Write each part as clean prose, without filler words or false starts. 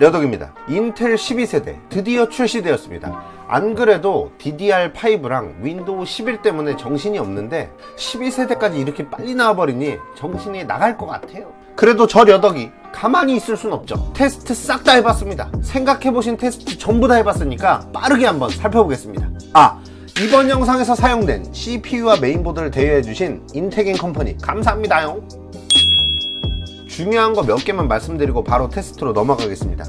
여덕입니다. 인텔 12세대 드디어 출시되었습니다. 안 그래도 DDR5랑 윈도우 11 때문에 정신이 없는데 12세대까지 이렇게 빨리 나와버리니 정신이 나갈 것 같아요. 그래도 저 여덕이 가만히 있을 순 없죠. 테스트 싹 다 해봤습니다. 생각해보신 테스트 전부 다 해봤으니까 빠르게 한번 살펴보겠습니다. 이번 영상에서 사용된 CPU와 메인보드를 대여해주신 인텍인 컴퍼니 감사합니다요. 중요한 거 몇 개만 말씀드리고 바로 테스트로 넘어가겠습니다.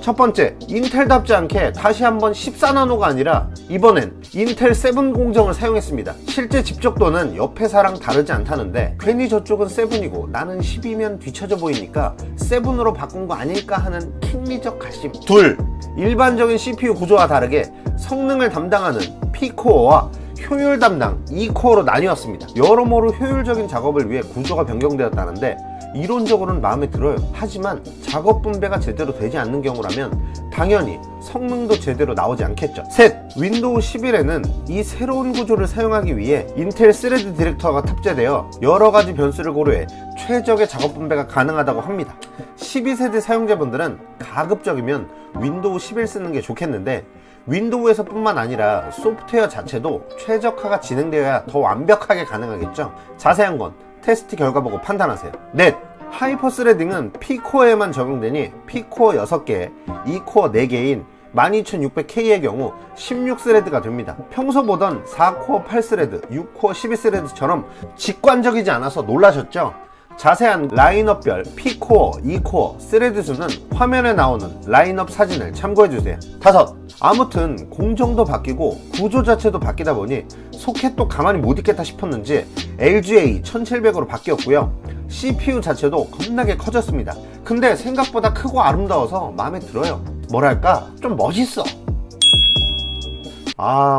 첫 번째, 인텔답지 않게 다시 한번 14나노가 아니라 이번엔 인텔 7 공정을 사용했습니다. 실제 집적도는 옆 회사랑 다르지 않다는데 괜히 저쪽은 7이고 나는 10이면 뒤쳐져 보이니까 7으로 바꾼 거 아닐까 하는 킹리적 가심. 둘, 일반적인 CPU 구조와 다르게 성능을 담당하는 P코어와 효율 담당 E코어로 나뉘었습니다. 여러모로 효율적인 작업을 위해 구조가 변경되었다는데 이론적으로는 마음에 들어요. 하지만 작업 분배가 제대로 되지 않는 경우라면 당연히 성능도 제대로 나오지 않겠죠. 셋, 윈도우 11에는 이 새로운 구조를 사용하기 위해 인텔 스레드 디렉터가 탑재되어 여러가지 변수를 고려해 최적의 작업 분배가 가능하다고 합니다. 12세대 사용자분들은 가급적이면 윈도우 11 쓰는 게 좋겠는데 윈도우에서 뿐만 아니라 소프트웨어 자체도 최적화가 진행되어야 더 완벽하게 가능하겠죠. 자세한 건 테스트 결과 보고 판단하세요. 넷, 하이퍼 스레딩은 P코어에만 적용되니 P코어 6개, E코어 4개인 12600K의 경우 16스레드가 됩니다. 평소 보던 4코어 8스레드, 6코어 12스레드처럼 직관적이지 않아서 놀라셨죠? 자세한 라인업별 P코어, E코어, 스레드 수는 화면에 나오는 라인업 사진을 참고해주세요. 다섯, 아무튼 공정도 바뀌고 구조 자체도 바뀌다 보니 소켓도 가만히 못 있겠다 싶었는지 LGA 1700으로 바뀌었고요. CPU 자체도 겁나게 커졌습니다. 근데 생각보다 크고 아름다워서 마음에 들어요. 뭐랄까 좀 멋있어.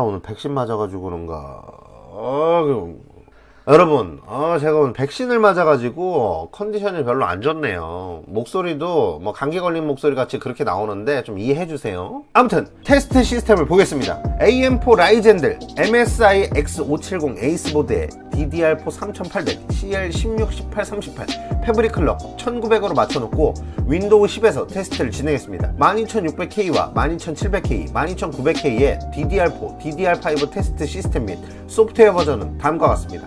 오늘 백신 맞아가지고 그런가. 여러분, 제가 오늘 백신을 맞아가지고 컨디션이 별로 안 좋네요. 목소리도 뭐 감기 걸린 목소리 같이 그렇게 나오는데 좀 이해해주세요. 아무튼 테스트 시스템을 보겠습니다. AM4 라이젠들 MSI X570 에이스보드에 DDR4 3800, CL16, 18, 38, 패브릭 클럭 1900으로 맞춰놓고 윈도우 10에서 테스트를 진행했습니다. 12600K와 12700K, 12900K의 DDR4, DDR5 테스트 시스템 및 소프트웨어 버전은 다음과 같습니다.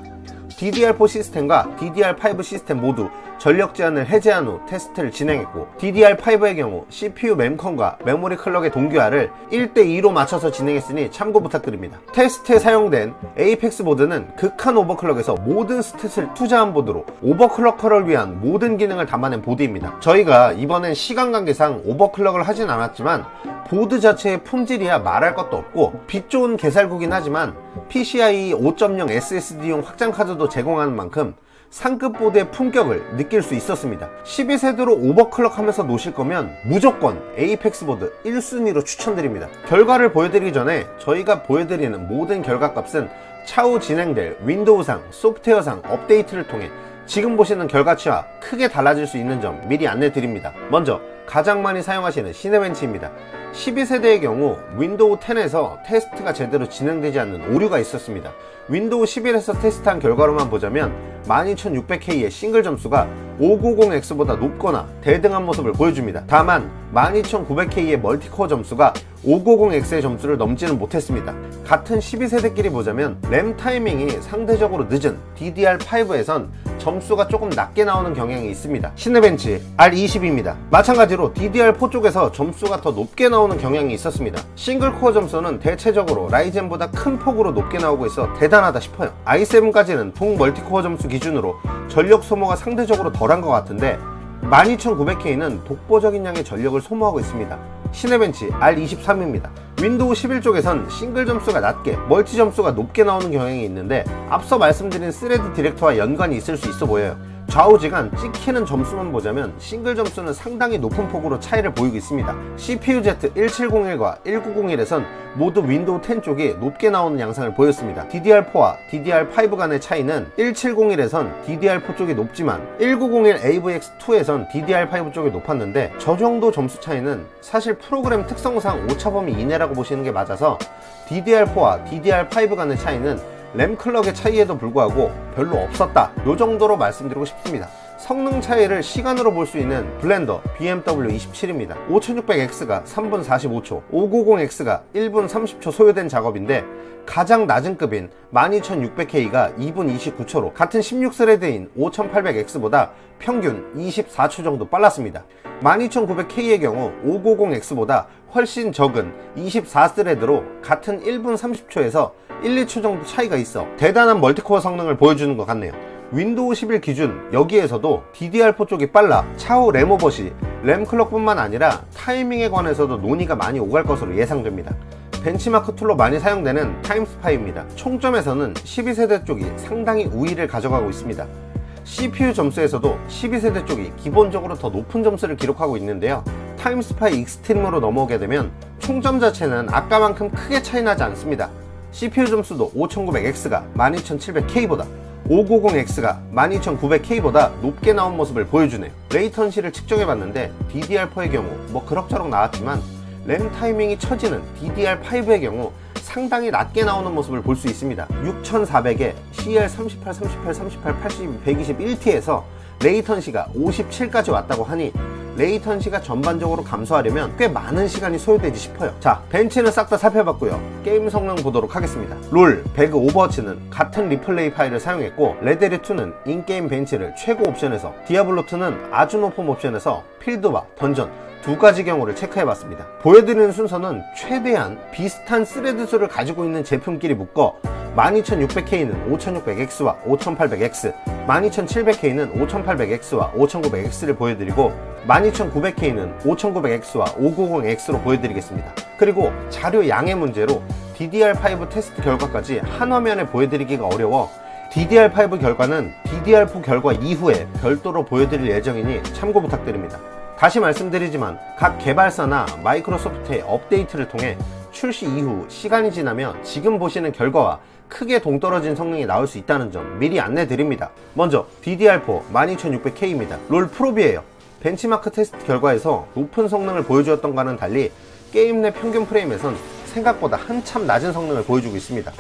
DDR4 시스템과 DDR5 시스템 모두 전력 제한을 해제한 후 테스트를 진행했고 DDR5의 경우 CPU memcon과 메모리 클럭의 동기화를 1대2로 맞춰서 진행했으니 참고 부탁드립니다. 테스트에 사용된 에이펙스 보드는 극한 오버클럭에서 모든 스탯을 투자한 보드로 오버클럭커를 위한 모든 기능을 담아낸 보드입니다. 저희가 이번엔 시간 관계상 오버클럭을 하진 않았지만 보드 자체의 품질이야 말할 것도 없고 빛 좋은 개살구긴 하지만 PCIe 5.0 SSD용 확장 카드도 제공하는 만큼 상급 보드의 품격을 느낄 수 있었습니다. 12세대로 오버클럭 하면서 노실 거면 무조건 에이펙스 보드 1순위로 추천드립니다. 결과를 보여드리기 전에 저희가 보여드리는 모든 결과값은 차후 진행될 윈도우상, 소프트웨어상 업데이트를 통해 지금 보시는 결과치와 크게 달라질 수 있는 점 미리 안내 드립니다. 먼저 가장 많이 사용하시는 시네벤치입니다. 12세대의 경우 윈도우 10에서 테스트가 제대로 진행되지 않는 오류가 있었습니다. 윈도우 11에서 테스트한 결과로만 보자면 12600K의 싱글 점수가 590X보다 높거나 대등한 모습을 보여줍니다. 다만 12900K의 멀티코어 점수가 590X의 점수를 넘지는 못했습니다. 같은 12세대끼리 보자면 램 타이밍이 상대적으로 늦은 DDR5에선 점수가 조금 낮게 나오는 경향이 있습니다. 시네벤치 R20입니다. 마찬가지로 DDR4 쪽에서 점수가 더 높게 나오는 경향이 있었습니다. 싱글코어 점수는 대체적으로 라이젠보다 큰 폭으로 높게 나오고 있어 대단하다 싶어요. i7까지는 동 멀티코어 점수 기준으로 전력 소모가 상대적으로 덜한 것 같은데 12900K는 독보적인 양의 전력을 소모하고 있습니다. 시네벤치 R23입니다. 윈도우 11 쪽에선 싱글 점수가 낮게 멀티 점수가 높게 나오는 경향이 있는데 앞서 말씀드린 스레드 디렉터와 연관이 있을 수 있어 보여요. 좌우지간 찍히는 점수만 보자면 싱글 점수는 상당히 높은 폭으로 차이를 보이고 있습니다. CPU-Z 1701과 1901에선 모두 윈도우 10 쪽이 높게 나오는 양상을 보였습니다. DDR4와 DDR5 간의 차이는 1701에선 DDR4 쪽이 높지만 1901 AVX2에선 DDR5 쪽이 높았는데 저 정도 점수 차이는 사실 프로그램 특성상 오차범위 이내라고 보시는 게 맞아서 DDR4와 DDR5 간의 차이는 램 클럭의 차이에도 불구하고 별로 없었다, 요 정도로 말씀드리고 싶습니다. 성능 차이를 시간으로 볼 수 있는 블렌더 BMW 27입니다. 5600X가 3분 45초, 590X가 1분 30초 소요된 작업인데 가장 낮은 급인 12600K가 2분 29초로 같은 16스레드인 5800X보다 평균 24초 정도 빨랐습니다. 12900K의 경우 590X보다 훨씬 적은 24스레드로 같은 1분 30초에서 1, 2초 정도 차이가 있어 대단한 멀티코어 성능을 보여주는 것 같네요. 윈도우 11 기준 여기에서도 DDR4 쪽이 빨라 차후 램오버시, 램클럭 뿐만 아니라 타이밍에 관해서도 논의가 많이 오갈 것으로 예상됩니다. 벤치마크 툴로 많이 사용되는 타임스파이입니다. 총점에서는 12세대 쪽이 상당히 우위를 가져가고 있습니다. CPU 점수에서도 12세대 쪽이 기본적으로 더 높은 점수를 기록하고 있는데요. 타임스파이 익스트림으로 넘어오게 되면 총점 자체는 아까만큼 크게 차이나지 않습니다. CPU 점수도 5900X가 12700K보다 590X가 12900K보다 높게 나온 모습을 보여주네요. 레이턴시를 측정해봤는데 DDR4의 경우 뭐 그럭저럭 나왔지만 램 타이밍이 처지는 DDR5의 경우 상당히 낮게 나오는 모습을 볼 수 있습니다. 6400에 CL38, 38, 38, 80, 121T에서 레이턴시가 57까지 왔다고 하니 레이턴시가 전반적으로 감소하려면 꽤 많은 시간이 소요되지 싶어요. 자, 벤치는 싹 다 살펴봤고요. 게임 성능 보도록 하겠습니다. 롤, 배그, 오버워치는 같은 리플레이 파일을 사용했고 레데리2는 인게임 벤치를 최고 옵션에서, 디아블로2는 아주 높은 옵션에서 필드와 던전 두 가지 경우를 체크해봤습니다. 보여드리는 순서는 최대한 비슷한 스레드 수를 가지고 있는 제품끼리 묶어 12600K는 5600X와 5800X, 12700K는 5800X와 5900X를 보여드리고 12900K는 5900X와 590X로 보여드리겠습니다. 그리고 자료 양의 문제로 DDR5 테스트 결과까지 한 화면에 보여드리기가 어려워 DDR5 결과는 DDR4 결과 이후에 별도로 보여드릴 예정이니 참고 부탁드립니다. 다시 말씀드리지만 각 개발사나 마이크로소프트의 업데이트를 통해 출시 이후 시간이 지나면 지금 보시는 결과와 크게 동떨어진 성능이 나올 수 있다는 점 미리 안내 드립니다. 먼저 DDR4 12600K입니다. 롤 프로비에요. 벤치마크 테스트 결과에서 높은 성능을 보여주었던 것과는 달리 게임 내 평균 프레임에선 생각보다 한참 낮은 성능을 보여주고 있습니다.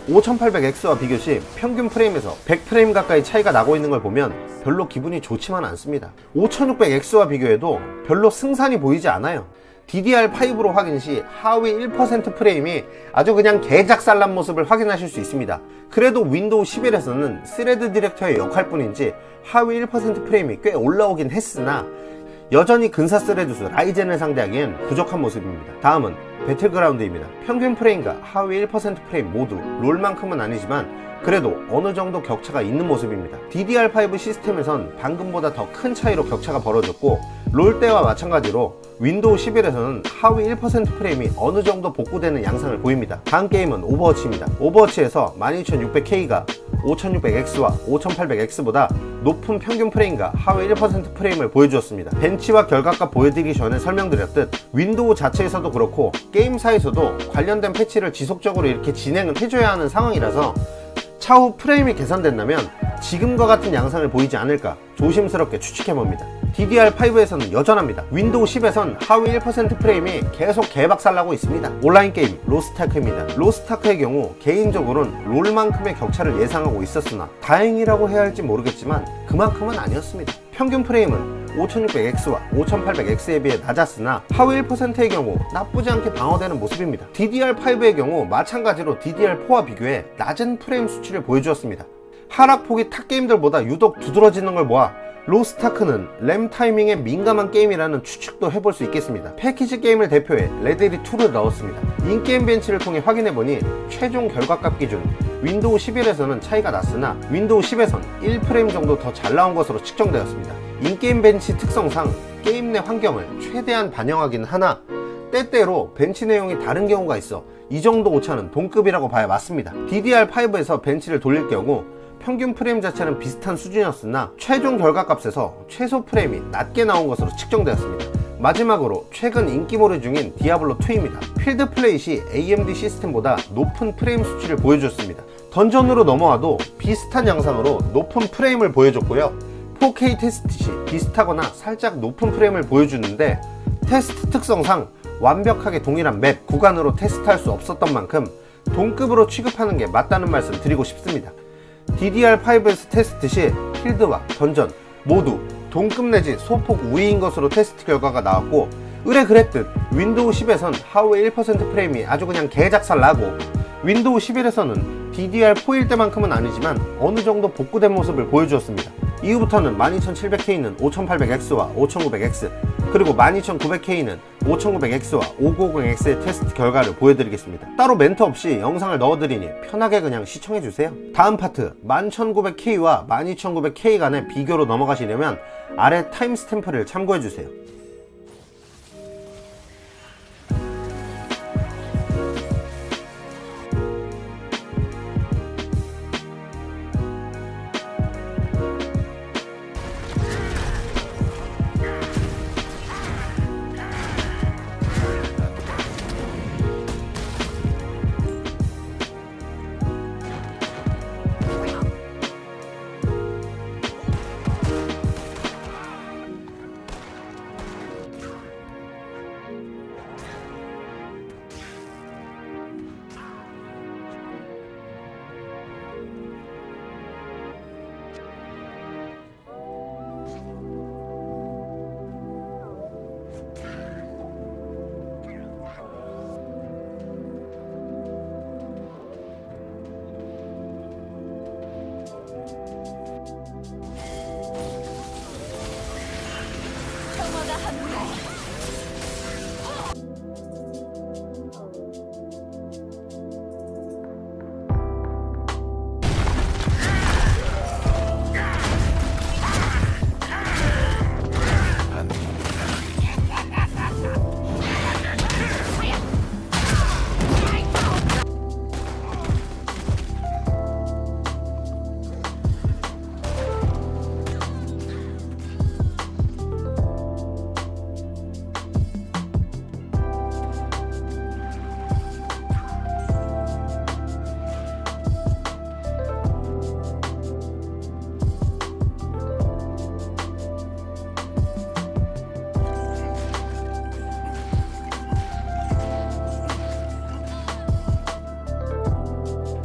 5800X와 비교 시 평균 프레임에서 100프레임 가까이 차이가 나고 있는 걸 보면 별로 기분이 좋지만 않습니다. 5600X와 비교해도 별로 승산이 보이지 않아요. DDR5로 확인 시 하위 1% 프레임이 아주 그냥 개작살난 모습을 확인하실 수 있습니다. 그래도 윈도우 11에서는 스레드 디렉터의 역할뿐인지 하위 1% 프레임이 꽤 올라오긴 했으나 여전히 근사 스레드 수 라이젠을 상대하기엔 부족한 모습입니다. 다음은 배틀그라운드입니다. 평균 프레임과 하위 1% 프레임 모두 롤만큼은 아니지만 그래도 어느 정도 격차가 있는 모습입니다. DDR5 시스템에선 방금보다 더 큰 차이로 격차가 벌어졌고 롤 때와 마찬가지로 윈도우 11에서는 하위 1% 프레임이 어느 정도 복구되는 양상을 보입니다. 다음 게임은 오버워치입니다. 오버워치에서 12600K가 5600X와 5800X보다 높은 평균 프레임과 하위 1% 프레임을 보여주었습니다. 벤치와 결과값 보여드리기 전에 설명드렸듯 윈도우 자체에서도 그렇고 게임사에서도 관련된 패치를 지속적으로 이렇게 진행을 해줘야 하는 상황이라서 차후 프레임이 개선된다면 지금과 같은 양상을 보이지 않을까 조심스럽게 추측해봅니다. DDR5에서는 여전합니다. 윈도우 10에선 하위 1% 프레임이 계속 개박살나고 있습니다. 온라인 게임 로스트아크입니다. 로스트아크의 경우 개인적으로는 롤만큼의 격차를 예상하고 있었으나 다행이라고 해야 할지 모르겠지만 그만큼은 아니었습니다. 평균 프레임은 5600X와 5800X에 비해 낮았으나 하위 1%의 경우 나쁘지 않게 방어되는 모습입니다. DDR5의 경우 마찬가지로 DDR4와 비교해 낮은 프레임 수치를 보여주었습니다. 하락폭이 타 게임들보다 유독 두드러지는 걸 보아 로스트아크는 램 타이밍에 민감한 게임이라는 추측도 해볼 수 있겠습니다. 패키지 게임을 대표해 레데리2를 넣었습니다. 인게임 벤치를 통해 확인해보니 최종 결과값 기준 윈도우 11에서는 차이가 났으나 윈도우 10에선 1프레임 정도 더 잘 나온 것으로 측정되었습니다. 인게임 벤치 특성상 게임 내 환경을 최대한 반영하긴 하나 때때로 벤치 내용이 다른 경우가 있어 이 정도 오차는 동급이라고 봐야 맞습니다. DDR5에서 벤치를 돌릴 경우 평균 프레임 자체는 비슷한 수준이었으나 최종 결과값에서 최소 프레임이 낮게 나온 것으로 측정되었습니다. 마지막으로 최근 인기몰이 중인 디아블로2입니다. 필드 플레이 시 AMD 시스템보다 높은 프레임 수치를 보여줬습니다. 던전으로 넘어와도 비슷한 양상으로 높은 프레임을 보여줬고요. 4K 테스트 시 비슷하거나 살짝 높은 프레임을 보여주는데 테스트 특성상 완벽하게 동일한 맵 구간으로 테스트할 수 없었던 만큼 동급으로 취급하는 게 맞다는 말씀 드리고 싶습니다. DDR5에서 테스트 시 필드와 던전 모두 동급 내지 소폭 우위인 것으로 테스트 결과가 나왔고, 의뢰 그랬듯 윈도우 10에선 하우의 1% 프레임이 아주 그냥 개작살 나고, 윈도우 11에서는 DDR4일 때만큼은 아니지만 어느 정도 복구된 모습을 보여주었습니다. 이후부터는 12700K는 5800X와 5900X, 그리고 12900K는 5900X와 590X의 테스트 결과를 보여드리겠습니다. 따로 멘트 없이 영상을 넣어드리니 편하게 그냥 시청해주세요. 다음 파트 11900K와 12900K 간의 비교로 넘어가시려면 아래 타임스탬프를 참고해주세요.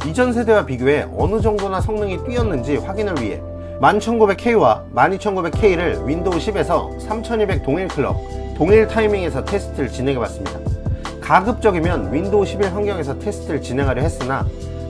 이전 세대와 비교해 어느 정도나 성능이 뛰었는지 확인을 위해 11900K와 12900K를 윈도우 10에서 3200 동일 클럭, 동일 타이밍에서 테스트를 진행해봤습니다. 가급적이면 윈도우 11 환경에서 테스트를 진행하려 했으나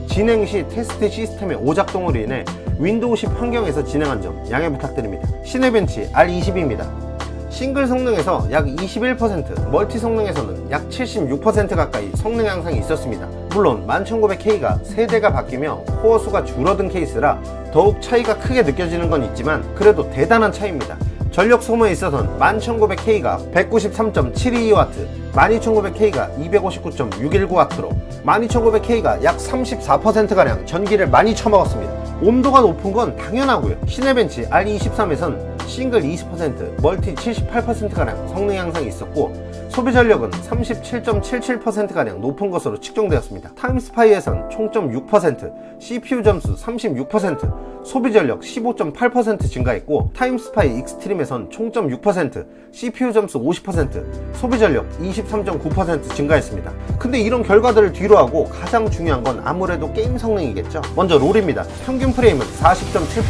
진행 시 테스트 시스템의 오작동으로 인해 윈도우 10 환경에서 진행한 점 양해 부탁드립니다. 시네벤치 R20입니다. 싱글 성능에서 약 21%, 멀티 성능에서는 약 76% 가까이 성능 향상이 있었습니다. 물론 11900K가 세대가 바뀌며 코어 수가 줄어든 케이스라 더욱 차이가 크게 느껴지는 건 있지만 그래도 대단한 차이입니다. 전력 소모에 있어서는 11900K가 193.722W, 12900K가 259.619W로 12900K가 약 34%가량 전기를 많이 처먹었습니다. 온도가 높은 건 당연하고요. 시네벤치 R23에선 싱글 20%, 멀티 78%가량 성능 향상이 있었고 소비 전력은 37.77%가량 높은 것으로 측정되었습니다. 타임스파이에선 총점 6%, CPU 점수 36%, 소비 전력 15.8% 증가했고 타임스파이 익스트림에선 총점 6%, CPU 점수 50%, 소비 전력 23.9% 증가했습니다. 근데 이런 결과들을 뒤로하고 가장 중요한 건 아무래도 게임 성능이겠죠. 먼저 롤입니다. 평균 프레임은 40.7%,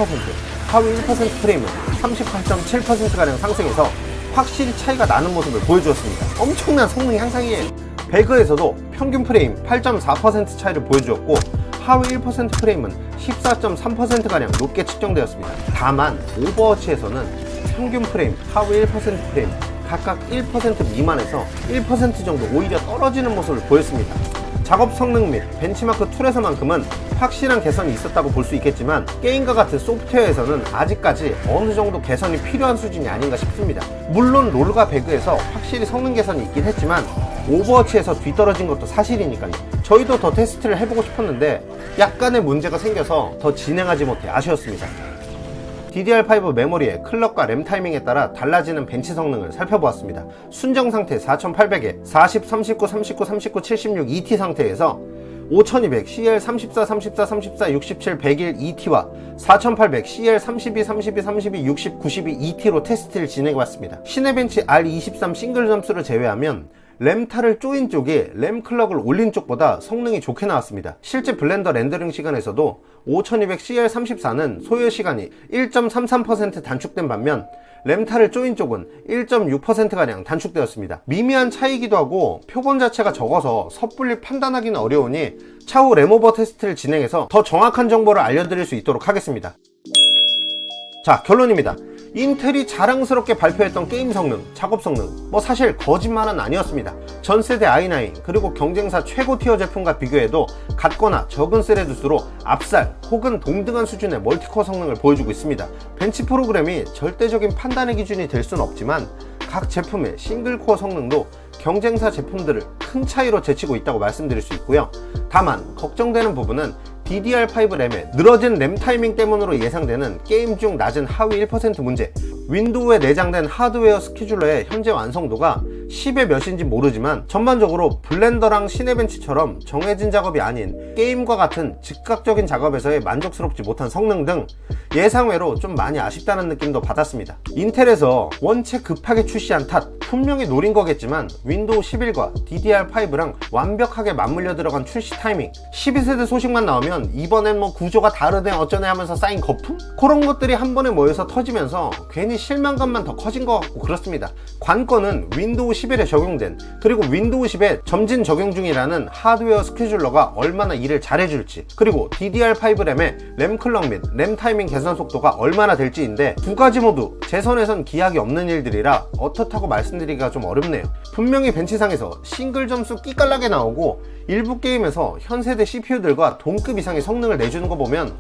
하위 1% 프레임은 38.7%가량 상승해서 확실히 차이가 나는 모습을 보여주었습니다. 엄청난 성능 향상이에요. 배그에서도 평균 프레임 8.4% 차이를 보여주었고 하위 1% 프레임은 14.3%가량 높게 측정되었습니다. 다만 오버워치에서는 평균 프레임, 하위 1% 프레임 각각 1% 미만에서 1% 정도 오히려 떨어지는 모습을 보였습니다. 작업 성능 및 벤치마크 툴에서만큼은 확실한 개선이 있었다고 볼 수 있겠지만 게임과 같은 소프트웨어에서는 아직까지 어느 정도 개선이 필요한 수준이 아닌가 싶습니다. 물론 롤과 배그에서 확실히 성능 개선이 있긴 했지만 오버워치에서 뒤떨어진 것도 사실이니까요. 저희도 더 테스트를 해보고 싶었는데 약간의 문제가 생겨서 더 진행하지 못해 아쉬웠습니다. DDR5 메모리의 클럭과 램 타이밍에 따라 달라지는 벤치 성능을 살펴보았습니다. 순정 상태 4800에 40, 39, 39, 39, 76 ET 상태에서 5200 CL 34, 34, 34, 67, 101 ET와 4800 CL 32, 32, 32, 60, 92 ET로 테스트를 진행해봤습니다. 시네벤치 R23 싱글 점수를 제외하면 램타를 조인 쪽이 램 클럭을 올린 쪽보다 성능이 좋게 나왔습니다. 실제 블렌더 렌더링 시간에서도 5200CL34는 소요 시간이 1.33% 단축된 반면 램타를 조인 쪽은 1.6%가량 단축되었습니다. 미미한 차이기도 하고 표본 자체가 적어서 섣불리 판단하기는 어려우니 차후 램오버 테스트를 진행해서 더 정확한 정보를 알려드릴 수 있도록 하겠습니다. 자, 결론입니다. 인텔이 자랑스럽게 발표했던 게임 성능, 작업 성능 사실 거짓말은 아니었습니다. 전세대 i9 그리고 경쟁사 최고 티어 제품과 비교해도 같거나 적은 스레드 수로 압살 혹은 동등한 수준의 멀티코어 성능을 보여주고 있습니다. 벤치 프로그램이 절대적인 판단의 기준이 될 수는 없지만 각 제품의 싱글코어 성능도 경쟁사 제품들을 큰 차이로 제치고 있다고 말씀드릴 수 있고요. 다만 걱정되는 부분은 DDR5 램의 늘어진 램 타이밍 때문으로 예상되는 게임 중 낮은 하위 1% 문제, 윈도우에 내장된 하드웨어 스케줄러의 현재 완성도가 10의 몇인지 모르지만 전반적으로 블렌더랑 시네벤치처럼 정해진 작업이 아닌 게임과 같은 즉각적인 작업에서의 만족스럽지 못한 성능 등 예상외로 좀 많이 아쉽다는 느낌도 받았습니다. 인텔에서 원체 급하게 출시한 탓 분명히 노린 거겠지만 윈도우 11과 DDR5랑 완벽하게 맞물려 들어간 출시 타이밍, 12세대 소식만 나오면 이번엔 구조가 다르네 어쩌네 하면서 쌓인 거품? 그런 것들이 한 번에 모여서 터지면서 괜히 실망감만 더 커진 것 같고 그렇습니다. 관건은 윈도우 11에 적용된 그리고 윈도우 10에 점진 적용 중이라는 하드웨어 스케줄러가 얼마나 일을 잘해줄지, 그리고 DDR5 램의 램 클럭 및 램 타이밍 개선 속도가 얼마나 될지인데 두 가지 모두 제 손에선 기약이 없는 일들이라 어떻다고 말씀드리기가 좀 어렵네요. 분명히 벤치상에서 싱글 점수 끼깔나게 나오고 일부 게임에서 현 세대 CPU들과 동급 이상의 성능을 내주는 거 보면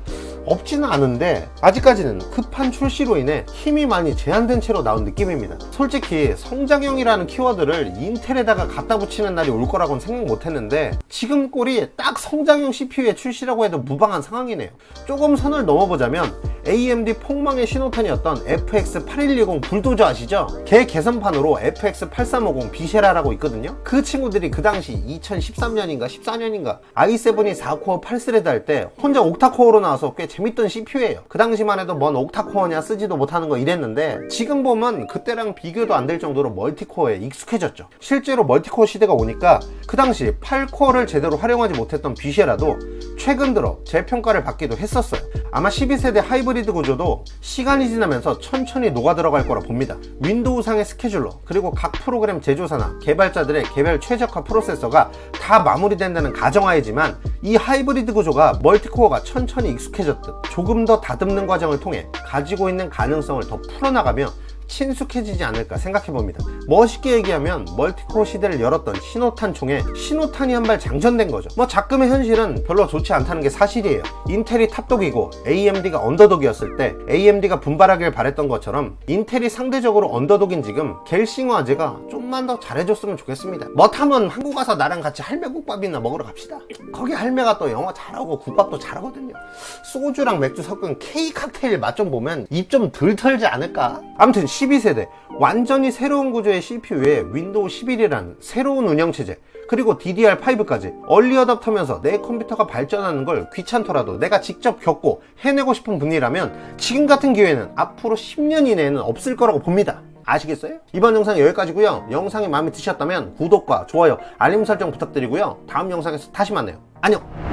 없지는 않은데 아직까지는 급한 출시로 인해 힘이 많이 제한된 채로 나온 느낌입니다. 솔직히 성장형이라는 키워드를 인텔에다가 갖다 붙이는 날이 올 거라고는 생각 못했는데 지금 꼴이 딱 성장형 CPU의 출시라고 해도 무방한 상황이네요. 조금 선을 넘어보자면 AMD 폭망의 신호탄이었던 FX 8120 불도저 아시죠? 걔 개선판으로 FX 8350 비셰라라고 있거든요. 그 친구들이 그 당시 2013년인가 14년인가 i7이 4코어 8스레드 할 때 혼자 옥타코어로 나와서 꽤 재밌던 CPU예요. 그 당시만 해도 뭔 옥타코어냐 쓰지도 못하는 거 이랬는데 지금 보면 그때랑 비교도 안 될 정도로 멀티코어에 익숙해졌죠. 실제로 멀티코어 시대가 오니까 그 당시 8코어를 제대로 활용하지 못했던 비셰라도 최근 들어 재평가를 받기도 했었어요. 아마 12세대 하이브리드 구조도 시간이 지나면서 천천히 녹아 들어갈 거라 봅니다. 윈도우상의 스케줄러 그리고 각 프로그램 제조사나 개발자들의 개별 최적화 프로세서가 다 마무리된다는 가정하에지만 이 하이브리드 구조가 멀티코어가 천천히 익숙해졌듯 조금 더 다듬는 과정을 통해 가지고 있는 가능성을 더 풀어나가며 친숙해지지 않을까 생각해봅니다. 멋있게 얘기하면 멀티코어 시대를 열었던 신호탄 총에 신호탄이 한 발 장전된 거죠. 작금의 현실은 별로 좋지 않다는 게 사실이에요. 인텔이 탑독이고 AMD가 언더독이었을 때 AMD가 분발하길 바랬던 것처럼 인텔이 상대적으로 언더독인 지금 갤싱어 아재가 좀만 더 잘해줬으면 좋겠습니다. 못하면 한국 가서 나랑 같이 할매국밥이나 먹으러 갑시다. 거기 할매가 또 영어 잘하고 국밥도 잘하거든요. 소주랑 맥주 섞은 K 칵테일 맛 좀 보면 입 좀 덜 털지 않을까? 아무튼 12세대 완전히 새로운 구조의 CPU에 윈도우 11이라는 새로운 운영체제 그리고 DDR5까지 얼리 어답터면서 내 컴퓨터가 발전하는 걸 귀찮더라도 내가 직접 겪고 해내고 싶은 분이라면 지금 같은 기회는 앞으로 10년 이내에는 없을 거라고 봅니다. 아시겠어요? 이번 영상 여기까지고요. 영상이 마음에 드셨다면 구독과 좋아요, 알림 설정 부탁드리고요. 다음 영상에서 다시 만나요. 안녕!